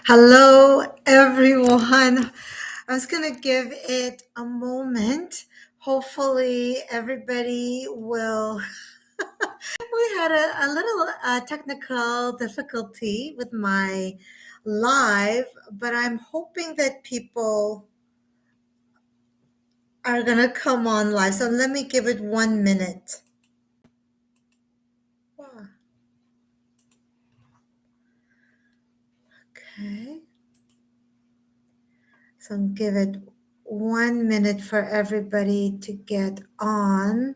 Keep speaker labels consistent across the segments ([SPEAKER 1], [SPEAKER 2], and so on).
[SPEAKER 1] Hello, everyone. I was going to give it a moment. Hopefully, everybody will. We had a little technical difficulty with my live, but I'm hoping that people are going to come on live. So let me give it 1 minute. Wow. Okay. So give it 1 minute for everybody to get on.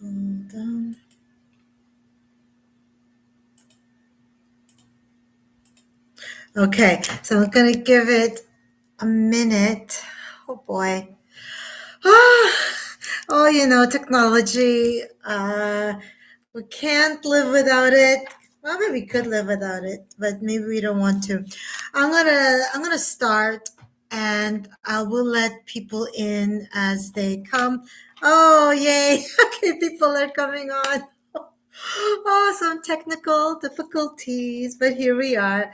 [SPEAKER 1] Hold on. Okay, so I'm gonna give it a minute. Oh boy. Ah, oh, technology. We can't live without it. Well, maybe we could live without it, but maybe we don't want to. I'm gonna start, and I will let people in as they come. Oh, yay! Okay, people are coming on. Oh, some technical difficulties, but here we are.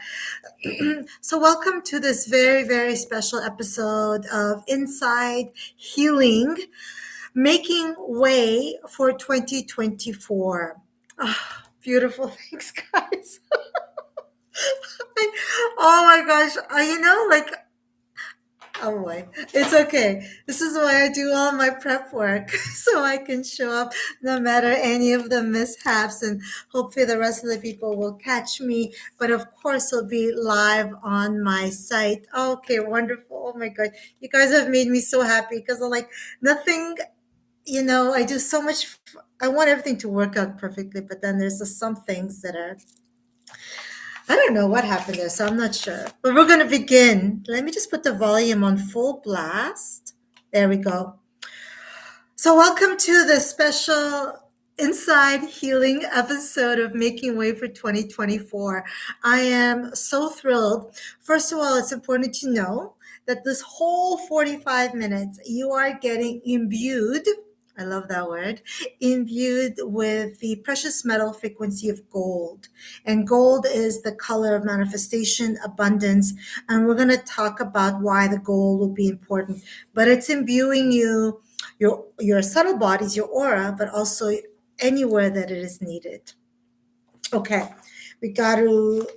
[SPEAKER 1] So, welcome to this very, very special episode of Inside Healing, Making Way for 2024. Ah, beautiful. Thanks, guys. Oh my gosh. Like, oh boy, it's okay. This is why I do all my prep work so I can show up no matter any of the mishaps, and hopefully the rest of the people will catch me. But of course, it'll be live on my site. Okay, wonderful. Oh my God. You guys have made me so happy because I'm like, nothing, I do so much. I want everything to work out perfectly, but then there's just some things that are, I don't know what happened there, so I'm not sure. But we're going to begin. Let me just put the volume on full blast. There we go. So, welcome to the special Inside Healing episode of Making Way for 2024. I am so thrilled. First of all, it's important to know that this whole 45 minutes you are getting imbued. I love that word, imbued with the precious metal frequency of gold. And gold is the color of manifestation, abundance. And we're going to talk about why the gold will be important. But it's imbuing your subtle bodies, your aura, but also anywhere that it is needed. Okay, we got to,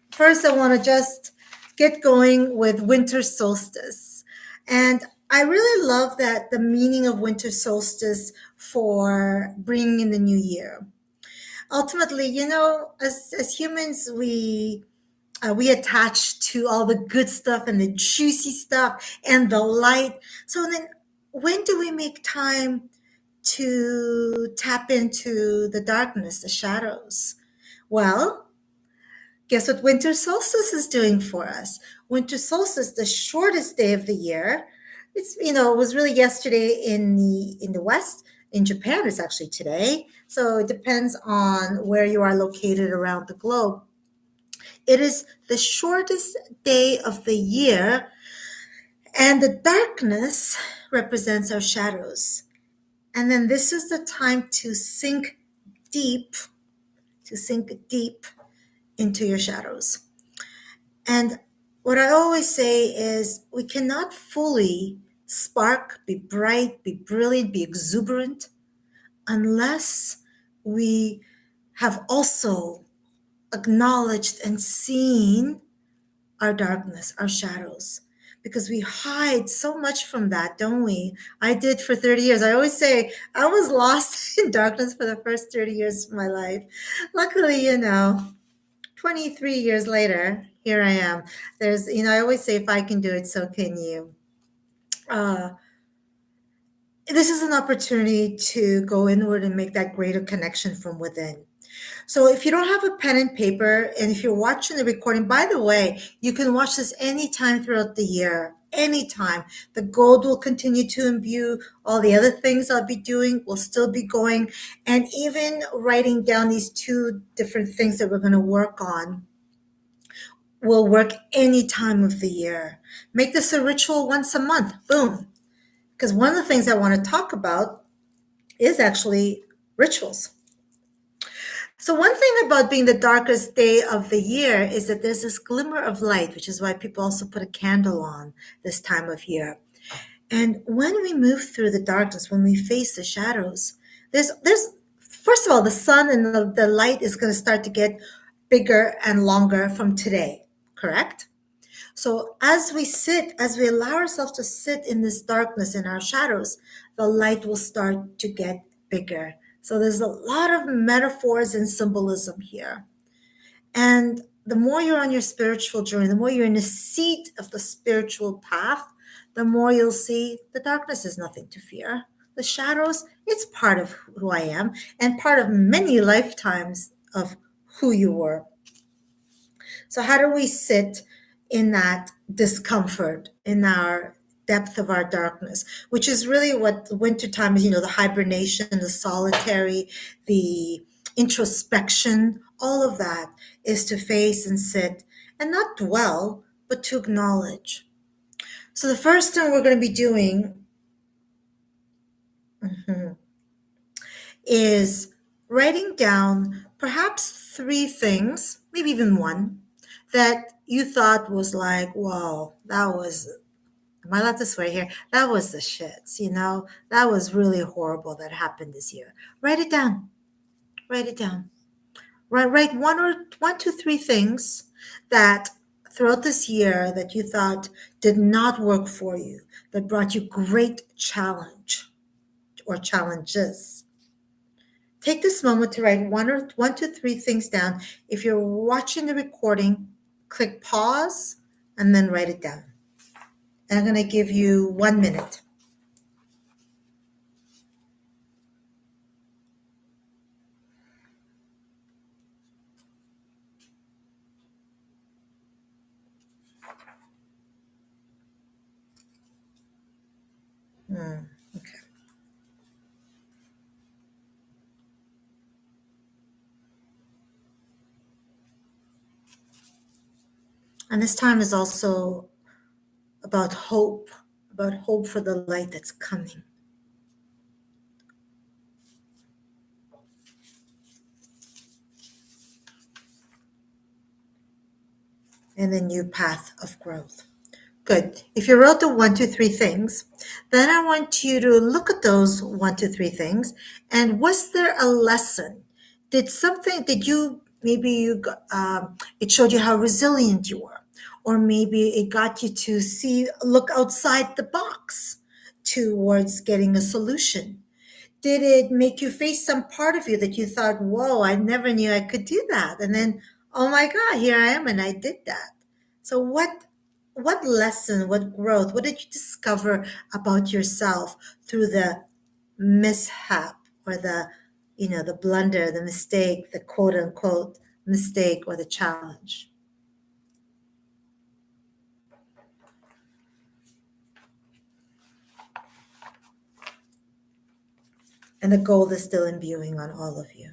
[SPEAKER 1] first, I want to just get going with winter solstice. And I really love that the meaning of winter solstice for bringing in the new year. Ultimately, as humans, we attach to all the good stuff and the juicy stuff and the light. So then, when do we make time to tap into the darkness, the shadows? Well, guess what winter solstice is doing for us? Winter solstice, the shortest day of the year. It was really yesterday in the West. In Japan, it's actually today. So it depends on where you are located around the globe. It is the shortest day of the year, and the darkness represents our shadows. And then this is the time deep, to sink deep into your shadows. And what I always say is we cannot fully spark, be bright, be brilliant, be exuberant unless we have also acknowledged and seen our darkness, our shadows, because we hide so much from that, don't we? I did for 30 years. I always say I was lost in darkness for the first 30 years of my life. Luckily, 23 years later, here I am. I always say, if I can do it, so can you. Uh, this is an opportunity to go inward and make that greater connection from within. So if you don't have a pen and paper, and if you're watching the recording, by the way, you can watch this anytime throughout the year, anytime. The gold will continue to imbue. All the other things I'll be doing will still be going. And even writing down these two different things that we're going to work on will work any time of the year. Make this a ritual once a month. Boom. Because one of the things I want to talk about is actually rituals. So, one thing about being the darkest day of the year is that there's this glimmer of light, which is why people also put a candle on this time of year. And when we move through the darkness, when we face the shadows, there's first of all, the sun and the light is going to start to get bigger and longer from today, correct? So as we allow ourselves to sit in this darkness, in our shadows, the light will start to get bigger. So there's a lot of metaphors and symbolism here. And the more you're on your spiritual journey, the more you're in the seat of the spiritual path, the more you'll see the darkness is nothing to fear. The shadows, it's part of who I am and part of many lifetimes of who you were. So, how do we sit in that discomfort, in our depth of our darkness, which is really what winter time is, the hibernation, the solitary, the introspection, all of that is to face and sit and not dwell, but to acknowledge. So, the first thing we're going to be doing mhm, is writing down perhaps three things, maybe even one, that you thought was like, wow, that was, am I allowed to swear here? That was the shits, That was really horrible that happened this year. Write it down. Write it down. Write one, two, three things that throughout this year that you thought did not work for you, that brought you great challenge or challenges. Take this moment to write one to three things down. If you're watching the recording, click pause and then write it down. And I'm going to give you 1 minute. Okay. And this time is also about hope for the light that's coming and the new path of growth. Good. If you wrote the one, two, three things, then I want you to look at those one, two, three things. And was there a lesson? Maybe it showed you how resilient you were, or maybe it got you to look outside the box towards getting a solution. Did it make you face some part of you that you thought, whoa, I never knew I could do that? And then, oh my God, here I am and I did that. So what lesson, what growth, what did you discover about yourself through the mishap or the blunder, the mistake, the quote unquote mistake or the challenge? And the gold is still imbuing on all of you.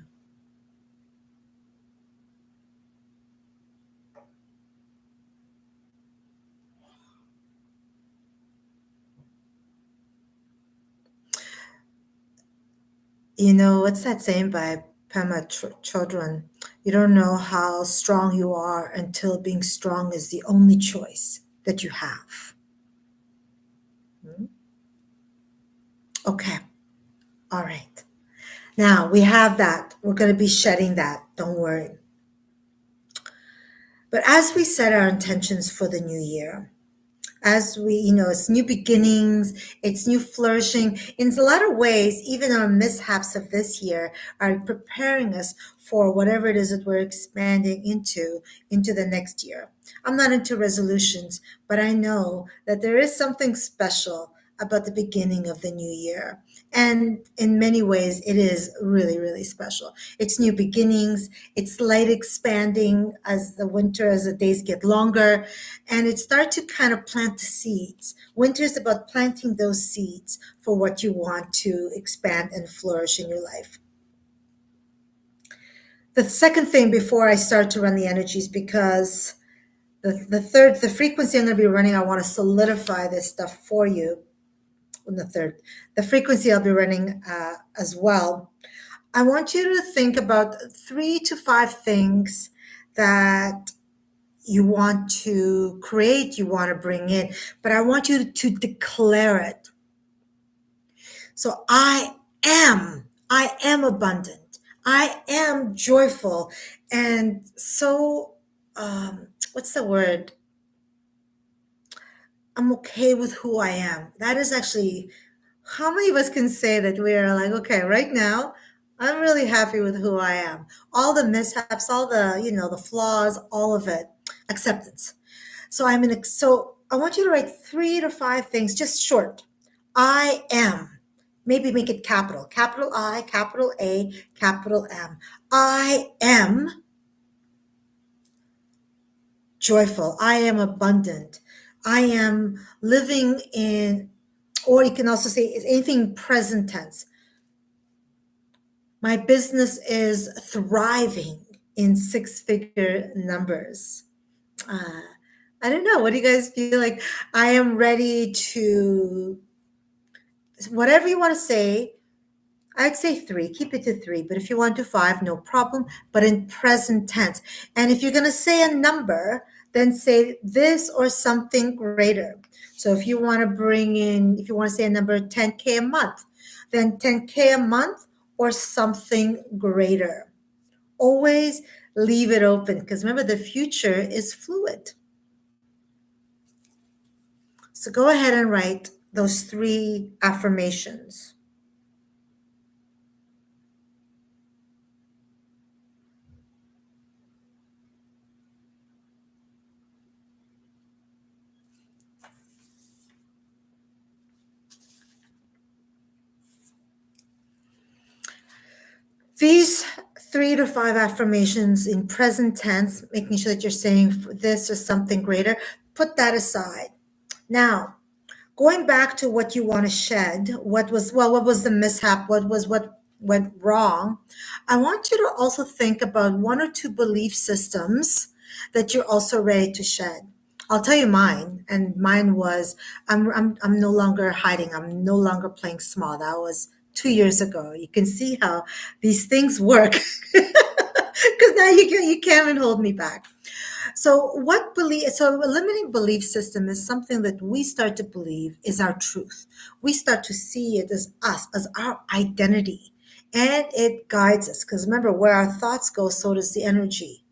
[SPEAKER 1] What's that saying by Pema Chodron? You don't know how strong you are until being strong is the only choice that you have. Hmm? Okay. All right. Now we have that. We're going to be shedding that. Don't worry. But as we set our intentions for the new year, as it's new beginnings, it's new flourishing. In a lot of ways, even our mishaps of this year are preparing us for whatever it is that we're expanding into the next year. I'm not into resolutions, but I know that there is something special about the beginning of the new year. And in many ways, it is really, really special. It's new beginnings, it's light expanding as the days get longer, and it starts to kind of plant the seeds. Winter is about planting those seeds for what you want to expand and flourish in your life. The second thing before I start to run the energies, because the frequency I'm going to be running, I want to solidify this stuff for you. On the frequency I'll be running as well. I want you to think about 3 to 5 things that you want to create, you want to bring in, but I want you to declare it. So I am abundant. I am joyful. And so, what's the word? I'm okay with who I am. That is actually, how many of us can say that we are like, okay, right now, I'm really happy with who I am. All the mishaps, all the, the flaws, all of it, acceptance. So I want you to write 3 to 5 things, just short. I am. Maybe make it capital. Capital I, capital A, capital M. I am joyful. I am abundant. I am living in, or you can also say anything present tense. My business is thriving in 6-figure numbers. Uh, I don't know. What do you guys feel like? I am ready to, whatever you want to say, I'd say 3, keep it to 3. But if you want to 5, no problem, but in present tense. And if you're going to say a number, then say this or something greater. So if you want to if you want to say a number 10K a month, then 10K a month or something greater. Always leave it open, because remember, the future is fluid. So go ahead and write those 3 affirmations. These 3 to 5 affirmations in present tense, making sure that you're saying this or something greater, put that aside. Now, going back to what you want to shed, what was the mishap? What went wrong? I want you to also think about 1 or 2 belief systems that you're also ready to shed. I'll tell you mine, and mine was I'm no longer hiding. I'm no longer playing small. That was 2 years ago. You can see how these things work, because now you can't even hold me back. So a limiting belief system is something that we start to believe is our truth. We start to see it as us, as our identity, and it guides us. Because remember, where our thoughts go, so does the energy.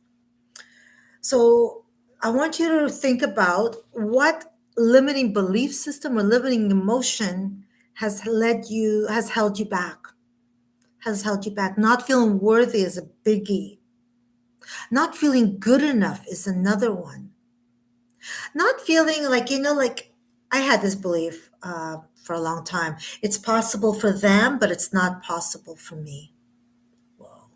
[SPEAKER 1] So I want you to think about what limiting belief system or limiting emotion has held you back, Not feeling worthy is a biggie. Not feeling good enough is another one. Not feeling like, like I had this belief for a long time. It's possible for them, but it's not possible for me. Whoa.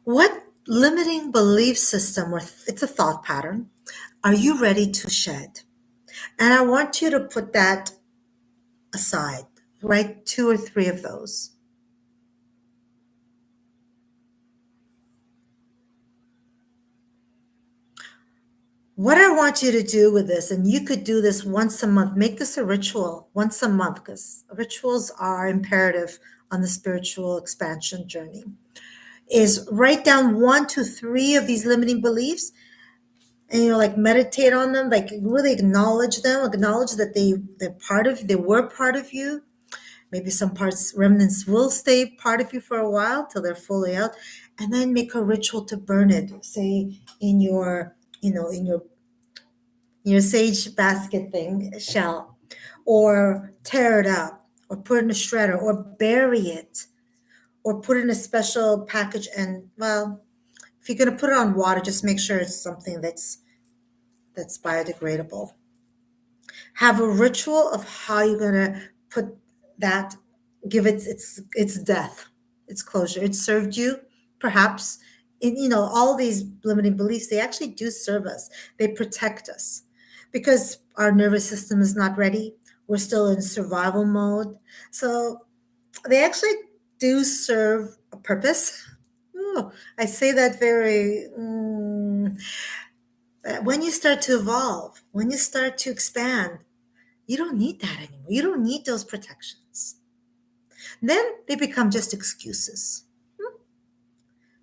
[SPEAKER 1] What limiting belief system, or it's a thought pattern, are you ready to shed? And I want you to put that aside. Write 2 or 3 of those. What I want you to do with this, and you could do this once a month, make this a ritual once a month, because rituals are imperative on the spiritual expansion journey, is write down 1 to 3 of these limiting beliefs, and like meditate on them, like really acknowledge them, acknowledge that they were part of you. Maybe some parts, remnants, will stay part of you for a while till they're fully out, and then make a ritual to burn it. Say in your, in your sage basket thing shell, or tear it up, or put it in a shredder, or bury it, or put it in a special package. And well, if you're going to put it on water, just make sure it's something that's biodegradable. Have a ritual of how you're gonna put that, give it its death, its closure. It served you, perhaps. In, all these limiting beliefs, they actually do serve us. They protect us because our nervous system is not ready. We're still in survival mode. So they actually do serve a purpose. Ooh, I say that very. When you start to evolve, when you start to expand, you don't need that anymore. You don't need those protections. Then they become just excuses.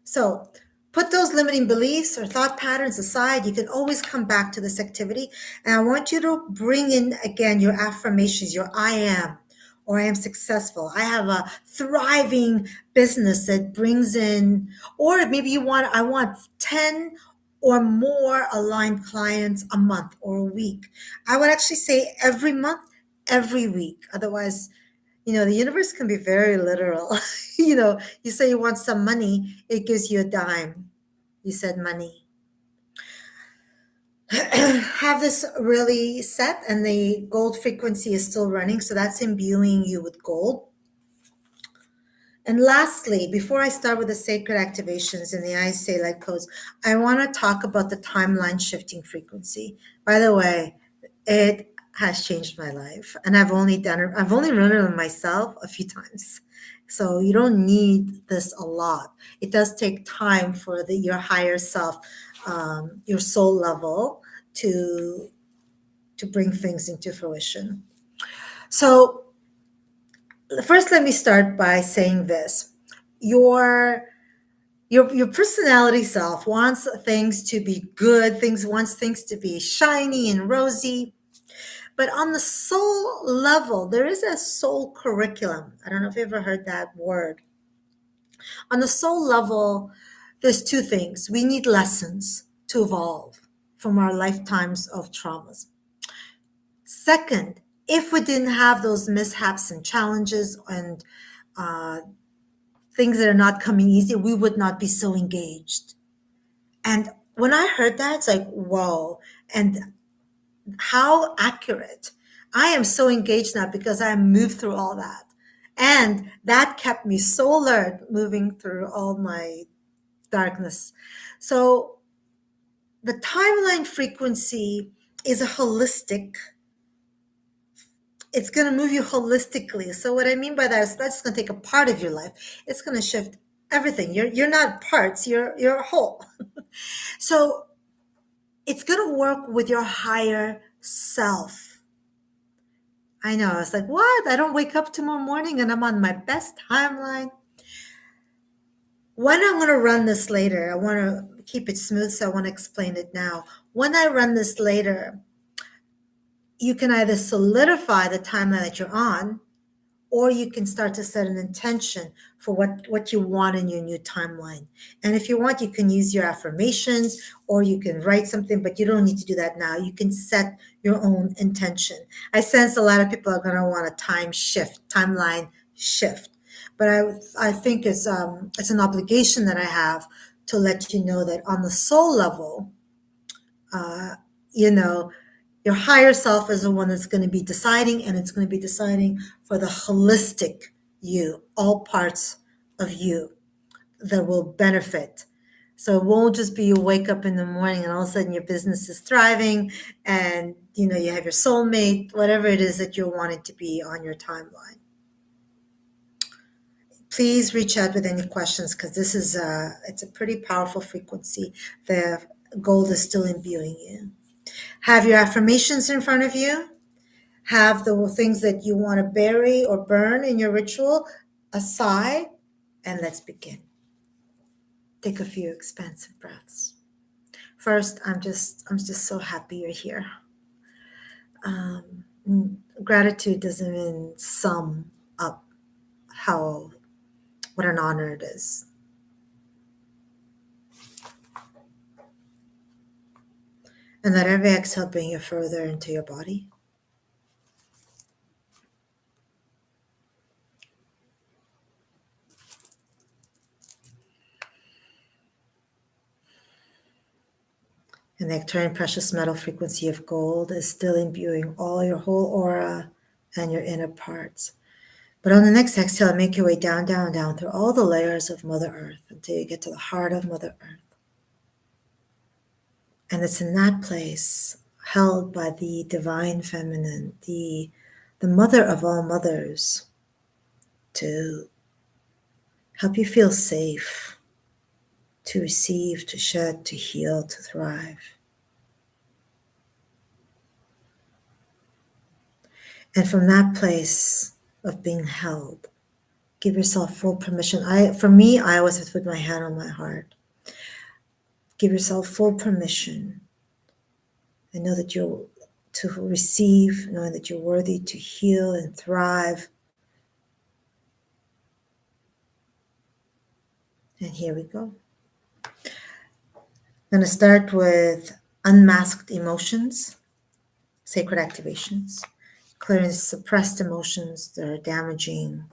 [SPEAKER 1] So put those limiting beliefs or thought patterns aside. You can always come back to this activity. And I want you to bring in again your affirmations, your I am, or I am successful. I have a thriving business that brings in, or maybe I want 10 or more aligned clients a month or a week. I would actually say every month, every week. Otherwise, the universe can be very literal. You say you want some money, it gives you a dime. You said money. Have this really set, and the gold frequency is still running. So that's imbuing you with gold. And lastly, before I start with the sacred activations and the I say light codes, I want to talk about the timeline shifting frequency. By the way, it has changed my life, and I've only run it on myself a few times. So you don't need this a lot. It does take time for your higher self, your soul level to bring things into fruition. So first, let me start by saying this. Your your personality self wants things to be good, things wants things to be shiny and rosy. But on the soul level, there is a soul curriculum. I don't know if you ever heard that word. On the soul level, there's two things. We need lessons to evolve from our lifetimes of traumas. Second, if we didn't have those mishaps and challenges and uh, things that are not coming easy, we would not be so engaged. And when I heard that, it's like, whoa. And how accurate. I am so engaged now because I moved through all that. And that kept me so alert moving through all my darkness. So the timeline frequency is a holistic, it's going to move you holistically. So what I mean by that is that's going to take a part of your life. It's going to shift everything. You're not parts, you're a whole. So it's going to work with your higher self. I know. It's like, what? I don't wake up tomorrow morning and I'm on my best timeline. When I'm going to run this later, I want to keep it smooth, so I want to explain it now. When I run this later, you can either solidify the timeline that you're on, or you can start to set an intention for what you want in your new timeline. And if you want, you can use your affirmations or you can write something, but you don't need to do that now. You can set your own intention. I sense a lot of people are going to want a timeline shift. But I think it's an obligation that I have to let you know that on the soul level, uh, you know, your higher self is the one that's going to be deciding, and it's going to be deciding for the holistic you, all parts of you that will benefit. So it won't just be you wake up in the morning and all of a sudden your business is thriving and you have your soulmate, whatever it is that you're wanting to be on your timeline. Please reach out with any questions because it's a pretty powerful frequency. The gold is still imbuing you. Have your affirmations in front of you. Have the things that you want to bury or burn in your ritual aside, and let's begin. Take a few expansive breaths. First, I'm just so happy you're here. Gratitude doesn't even sum up how what an honor it is. And let every exhale bring you further into your body. And the Nectarian precious metal frequency of gold is still imbuing all your whole aura and your inner parts. But on the next exhale, make your way down, down, down through all the layers of Mother Earth until you get to the heart of Mother Earth. And it's in that place, held by the divine feminine, the mother of all mothers, to help you feel safe, to receive, to shed, to heal, to thrive. And from that place of being held, give yourself full permission. For me, I always have to put my hand on my heart. Give yourself full permission and know that you're to receive, knowing that you're worthy to heal and thrive. And here we go. I'm going to start with unmasked emotions, sacred activations, clearing suppressed emotions that are damaging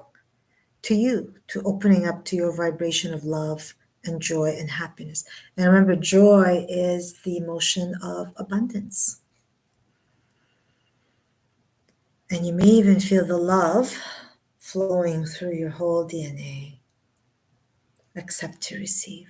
[SPEAKER 1] to you, to opening up to your vibration of love and joy and happiness. And remember, joy is the emotion of abundance. And you may even feel the love flowing through your whole DNA. Accept to receive.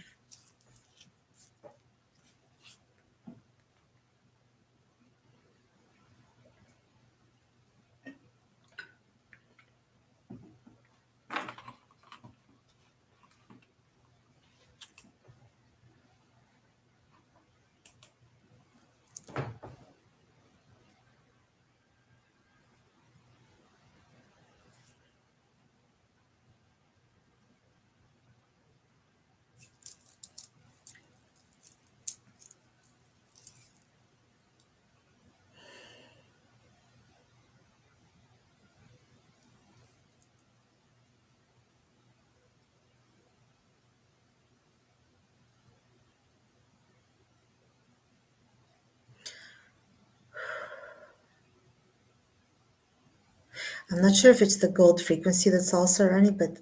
[SPEAKER 1] I'm not sure if it's the gold frequency that's also running, but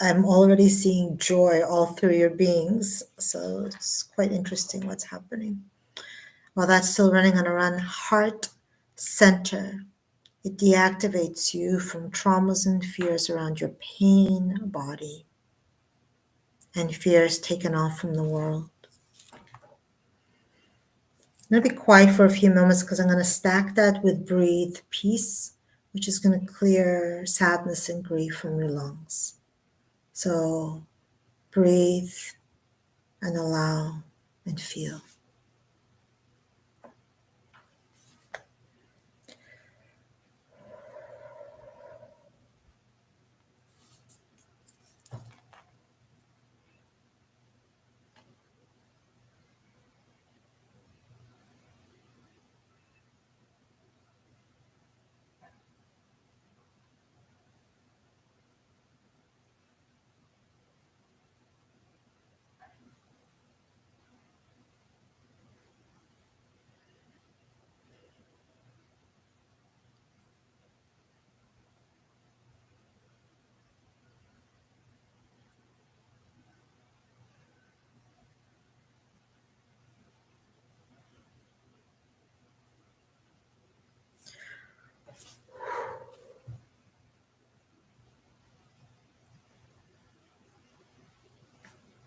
[SPEAKER 1] I'm already seeing joy all through your beings. So it's quite interesting what's happening. While that's still running on a run, heart center. It deactivates you from traumas and fears around your pain body and fears taken off from the world. I'm going to be quiet for a few moments because I'm going to stack that with breathe peace, which is going to clear sadness and grief from your lungs. So breathe and allow and feel.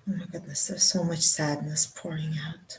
[SPEAKER 1] Oh my goodness, there's so much sadness pouring out.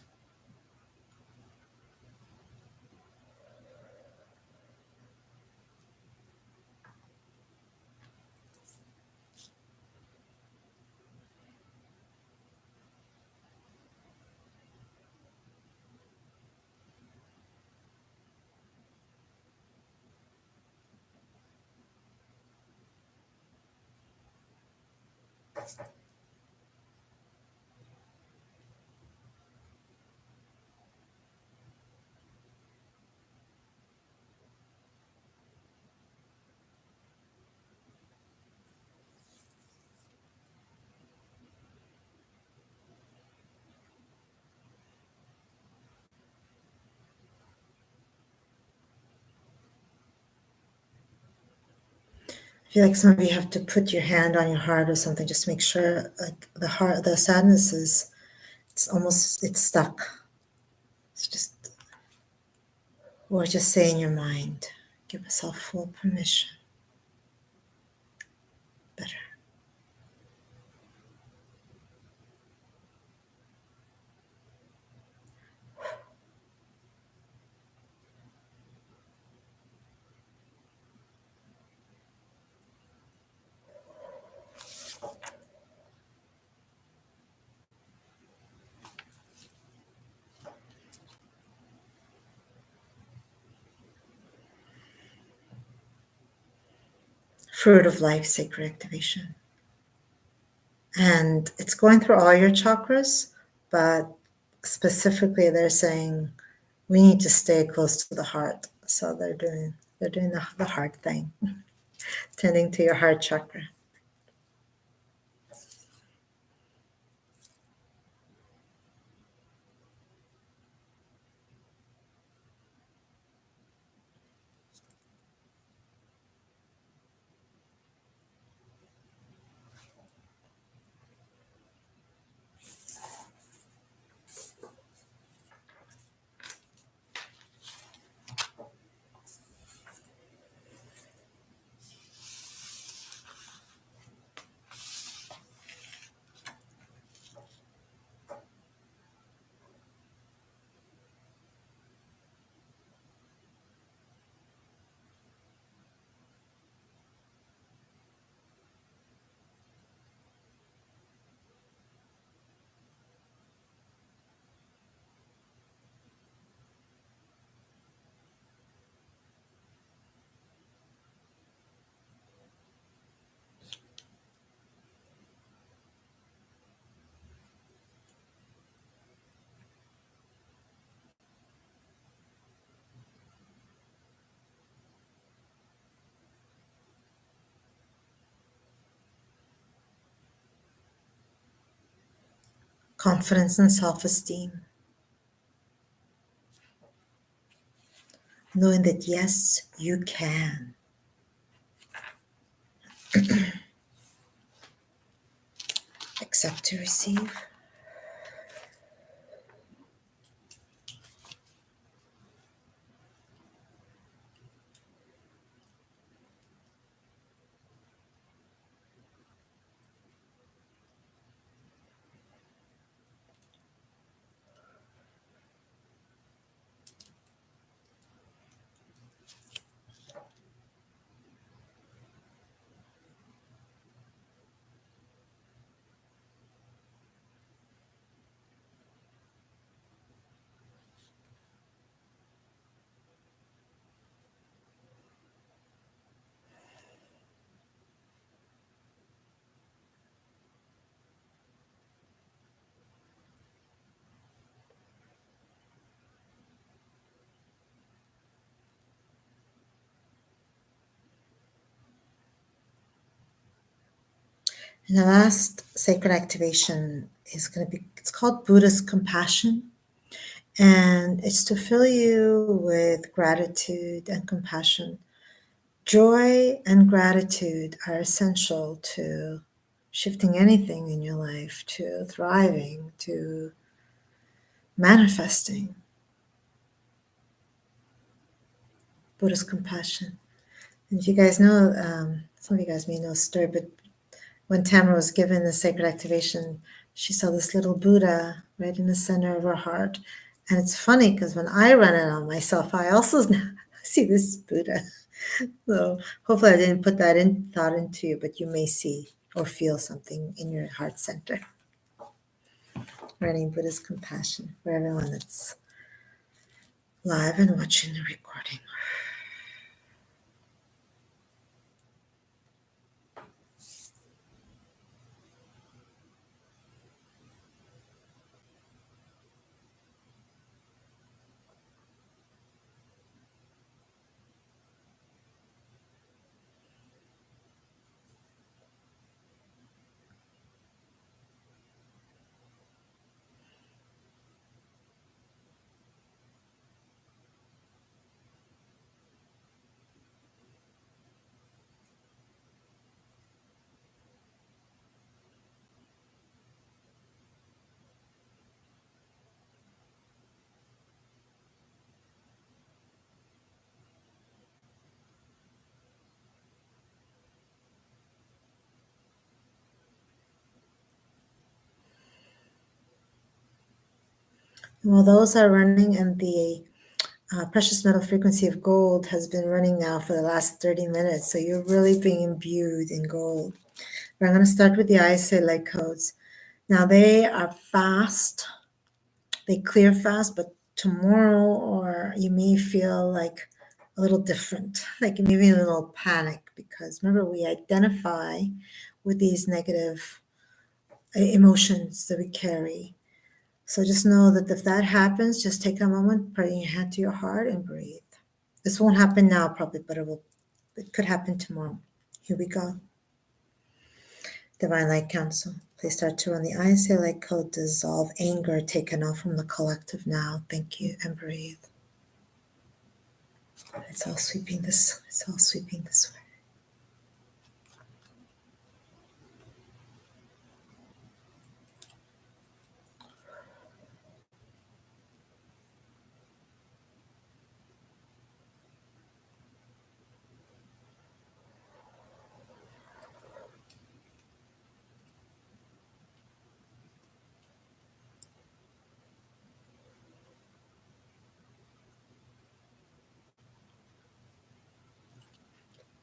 [SPEAKER 1] I feel like some of you have to put your hand on your heart or something, just make sure like the sadness is, it's stuck. It's So or just say in your mind, give yourself full permission. Better. Fruit of life, sacred activation. And it's going through all your chakras, but specifically they're saying we need to stay close to the heart. So they're doing the heart thing, tending to your heart chakra. Confidence and self-esteem. Knowing that yes, you can. Accept to receive. And the last sacred activation is going to be, it's called Buddhist compassion. And it's to fill you with gratitude and compassion. Joy and gratitude are essential to shifting anything in your life, to thriving, to manifesting. Buddhist compassion. And if you guys know, some of you guys may know a story, but when Tamara was given the sacred activation, she saw this little Buddha right in the center of her heart. And it's funny because when I run it on myself, I also see this Buddha. So hopefully I didn't put that thought into you, but you may see or feel something in your heart center. Running Buddhist compassion for everyone that's live and watching the recording. Well, those are running, and the precious metal frequency of gold has been running now for the last 30 minutes. So you're really being imbued in gold. But I'm going to start with the ISA light codes. Now they are fast, they clear fast, but tomorrow, or you may feel like a little different, like maybe a little panic, because remember, we identify with these negative emotions that we carry. So just know that if that happens, just take a moment, put your hand to your heart and breathe. This won't happen now, probably, but it could happen tomorrow. Here we go. Divine Light Council. Please start to run the ISA light code, dissolve anger taken off from the collective now. Thank you, and breathe. It's all sweeping this. It's all sweeping this way.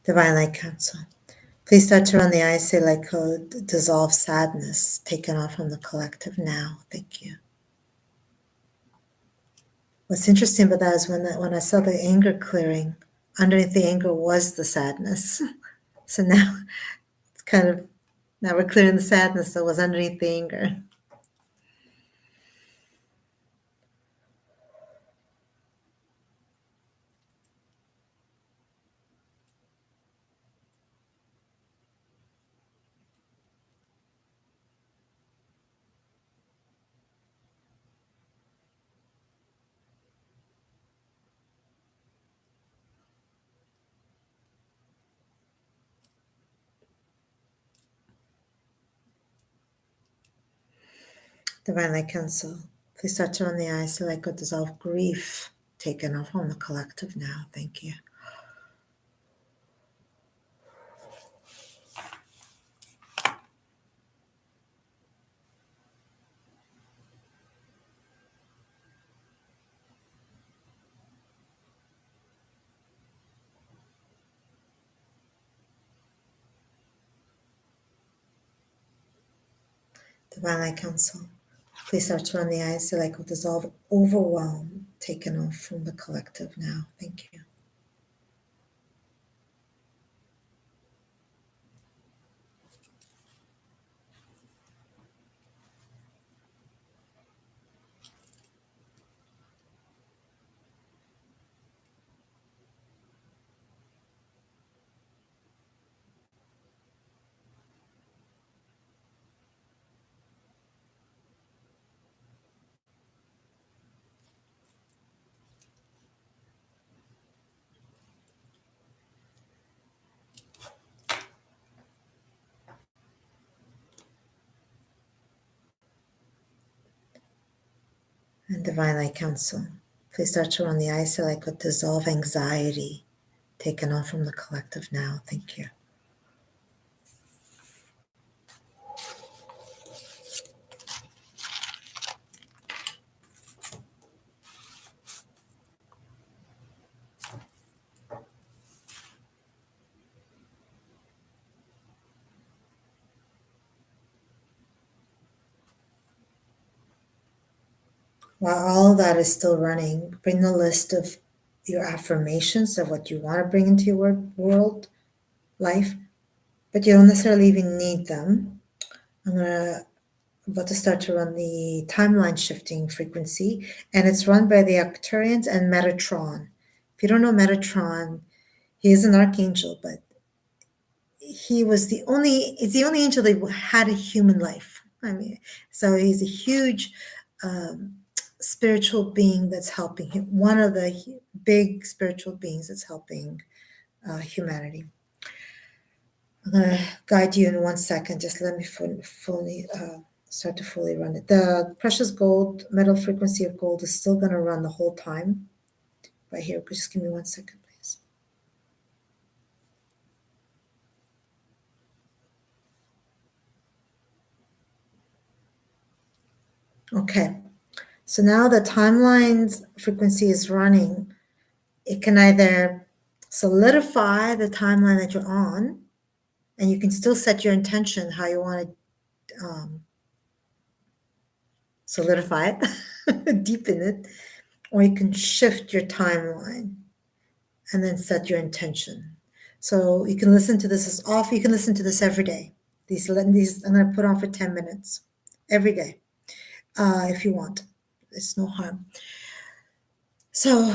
[SPEAKER 1] Divine Light Council. Please start to run the ISA light code, dissolve sadness taken off from the collective now. Thank you. What's interesting about that is when I saw the anger clearing, underneath the anger was the sadness. So now it's kind of, now we're clearing the sadness that was underneath the anger. Divine Light Council. Please start to run the eyes so I could dissolve grief taken off from the collective now. Thank you. Divine Light Council. Please start to run the eyes so I could dissolve overwhelm taken off from the collective now. Thank you. And Divine Light Council. Please start to run the eyes so I could dissolve anxiety taken off from the collective now. Thank you. While all of that is still running, bring the list of your affirmations of what you want to bring into your world life, but you don't necessarily even need them. I'm about to start to run the timeline shifting frequency, and it's run by the Arcturians and Metatron. If you don't know Metatron, he is an archangel, but he's the only angel that had a human life. I mean, so he's a huge um, spiritual being that's helping him, one of the big spiritual beings that's helping humanity. I'm going to guide you in 1 second. Just let me fully start to fully run it. The precious gold, metal frequency of gold is still going to run the whole time. Right here, just give me 1 second, please. Okay. So now the timeline's frequency is running. It can either solidify the timeline that you're on, and you can still set your intention how you want to solidify it, deepen it, or you can shift your timeline and then set your intention. So you can listen to this as off. You can listen to this every day. These I'm going to put on for 10 minutes every day, if you want. It's no harm. So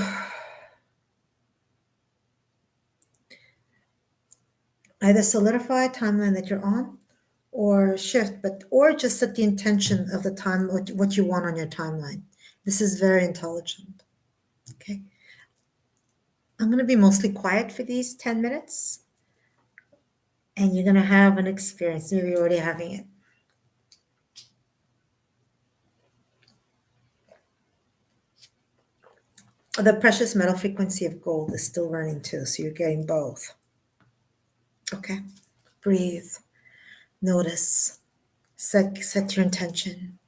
[SPEAKER 1] either solidify a timeline that you're on, or shift, but or just set the intention of the time what you want on your timeline. This is very intelligent. Okay, I'm going to be mostly quiet for these 10 minutes, and you're going to have an experience. Maybe you're already having it. The precious metal frequency of gold is still running too, so you're getting both. Okay, breathe, notice, set your intention,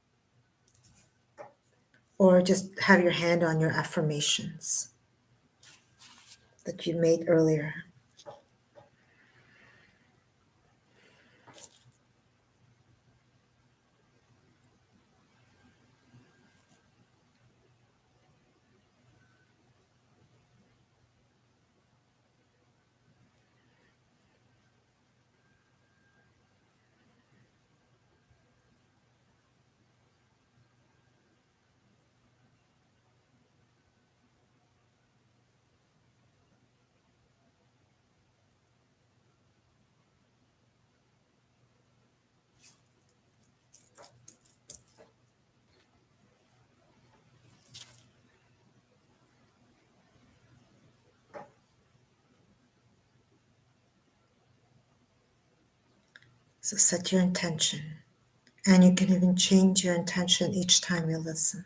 [SPEAKER 1] or just have your hand on your affirmations that you made earlier. So set your intention, and you can even change your intention each time you listen.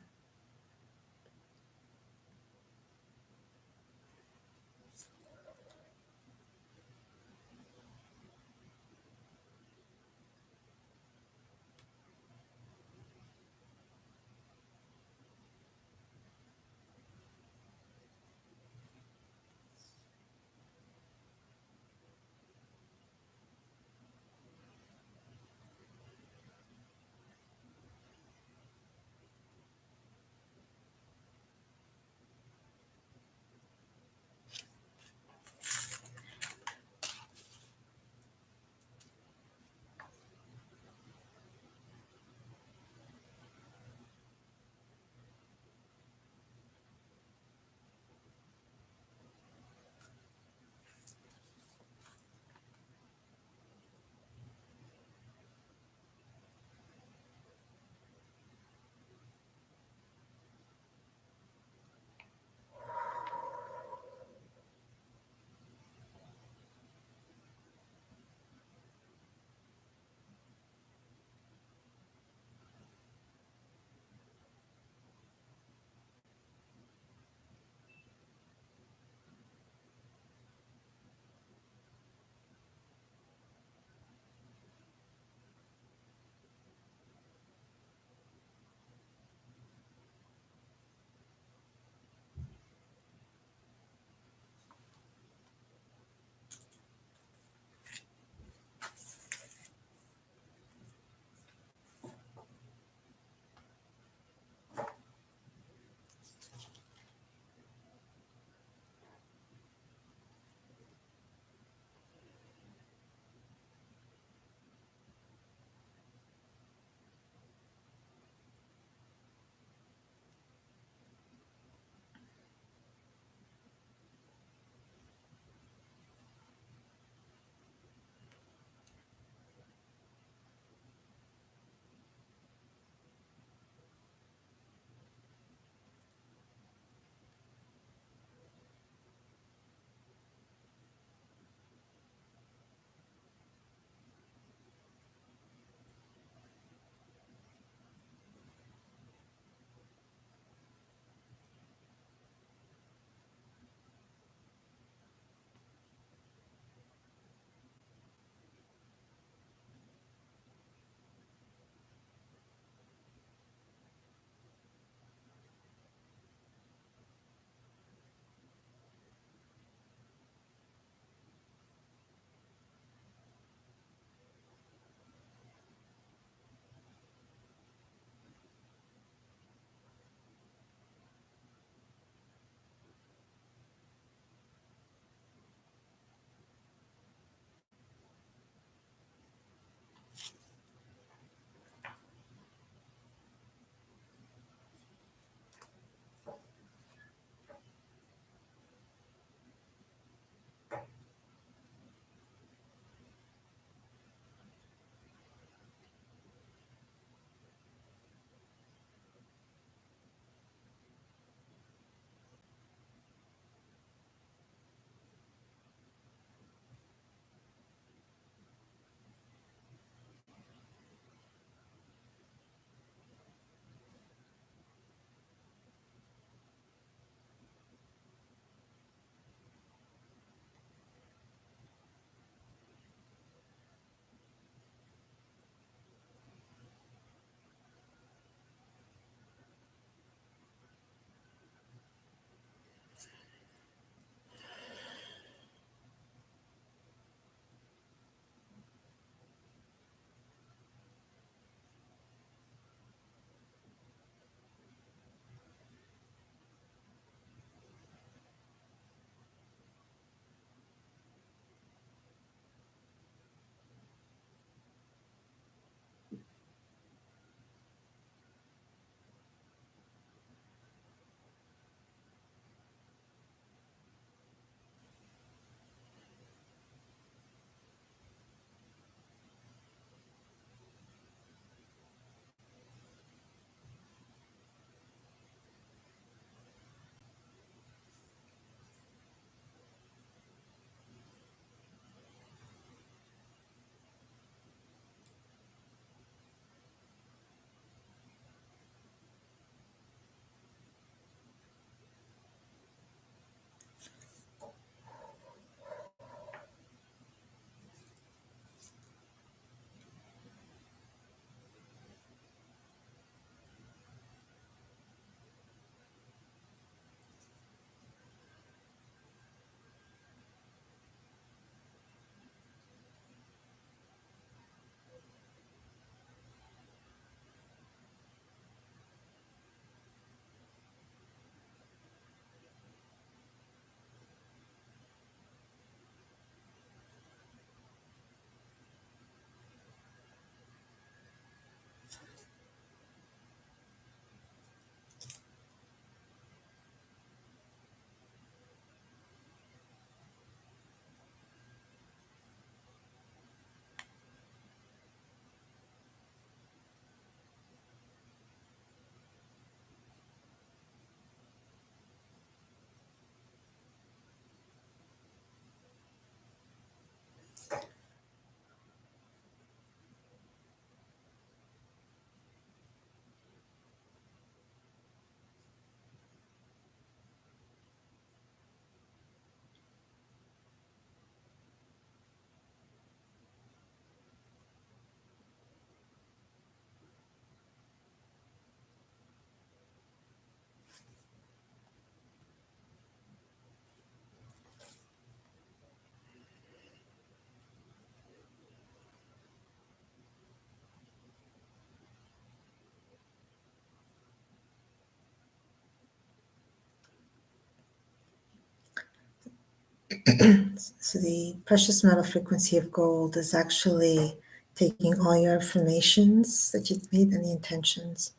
[SPEAKER 1] So the precious metal frequency of gold is actually taking all your affirmations that you've made and the intentions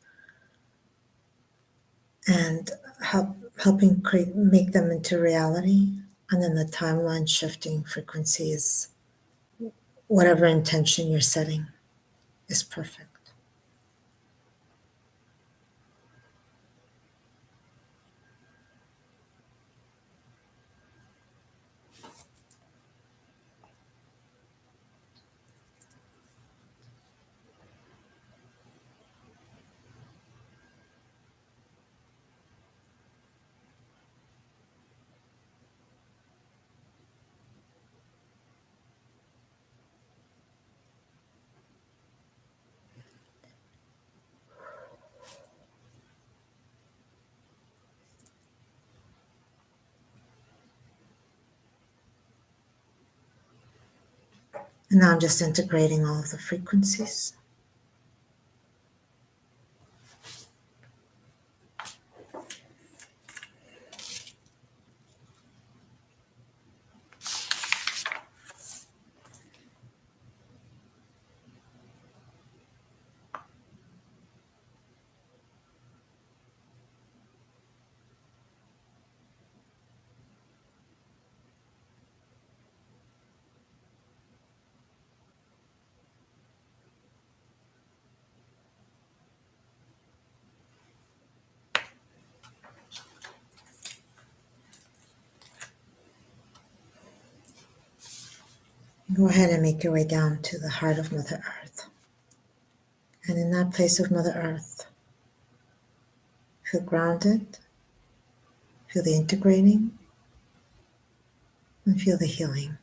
[SPEAKER 1] and helping create make them into reality. And then the timeline shifting frequencies, whatever intention you're setting is perfect. And now I'm just integrating all of the frequencies. Go ahead and make your way down to the heart of Mother Earth. And in that place of Mother Earth, feel grounded, feel the integrating, and feel the healing.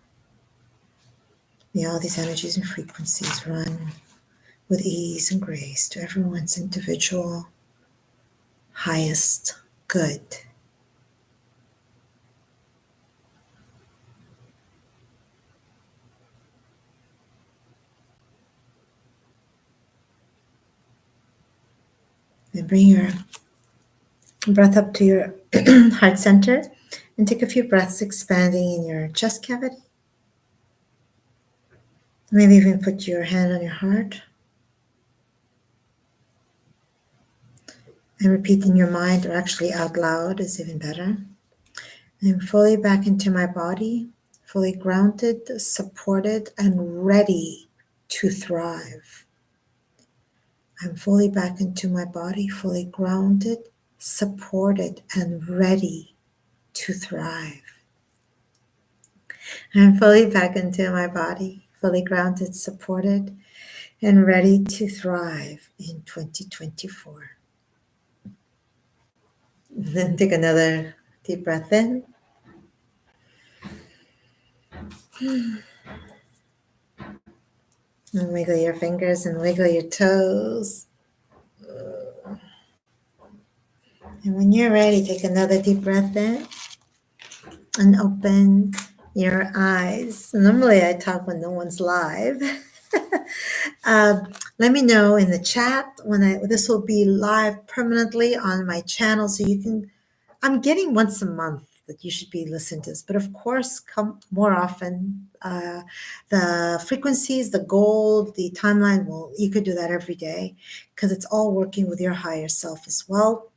[SPEAKER 1] May all these energies and frequencies run with ease and grace to everyone's individual highest good. And bring your breath up to your heart center and take a few breaths expanding in your chest cavity. Maybe even put your hand on your heart and repeat in your mind or actually out loud is even better. I'm fully back into my body, fully grounded, supported, and ready to thrive. I'm fully back into my body, fully grounded, supported, and ready to thrive. I'm fully back into my body, fully grounded, supported, and ready to thrive in 2024. Then take another deep breath in. And wiggle your fingers and wiggle your toes. And when you're ready, take another deep breath in and open your eyes. Normally, I talk when no one's live. Let me know in the chat when this will be live permanently on my channel, so you can. I'm getting once a month that you should be listening to this, but of course, come more often. The frequencies, the gold, the timeline. Well, you could do that every day because it's all working with your higher self as well.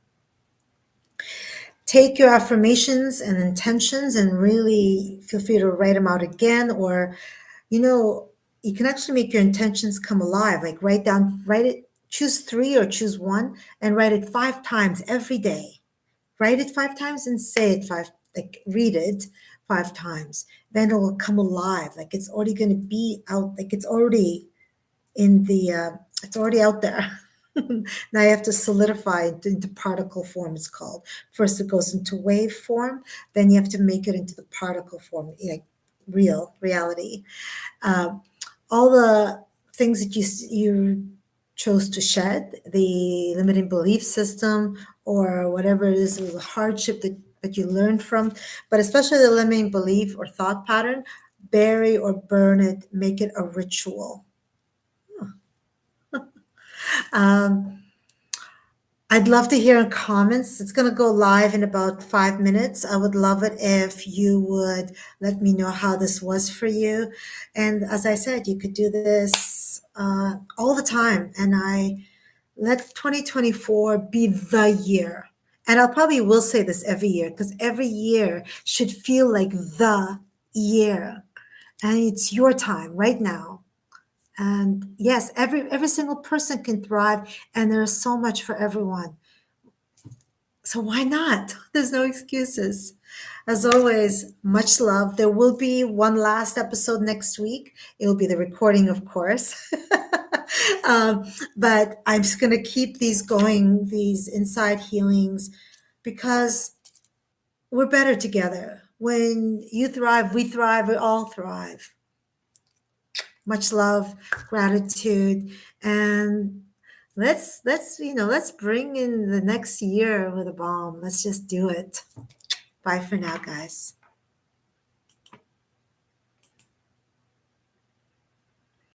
[SPEAKER 1] Take your affirmations and intentions and really feel free to write them out again, or you know you can actually make your intentions come alive, like write it, choose three or choose one and write it 5 times every day. Write it 5 times and say it five, like read it 5 times. Then it will come alive, like it's already going to be out, like it's already in the it's already out there. Now you have to solidify it into particle form, it's called. First it goes into wave form, then you have to make it into the particle form, like reality. Um, all the things that you chose to shed, the limiting belief system or whatever it is, the hardship that you learned from, but especially the limiting belief or thought pattern, bury or burn it, make it a ritual. Um, I'd love to hear in comments. It's going to go live in about 5 minutes. I would love it if you would let me know how this was for you. And as I said, you could do this all the time. And I let 2024 be the year. And I'll probably will say this every year because every year should feel like the year. And it's your time right now. And yes, every single person can thrive, and there's so much for everyone. So why not? There's no excuses. As always, much love. There will be one last episode next week. It will be the recording, of course. um, but I'm just going to keep these going, these inside healings, because we're better together. When you thrive, we all thrive. Much love, gratitude, and let's bring in the next year with a bomb. Let's just do it. Bye for now, guys.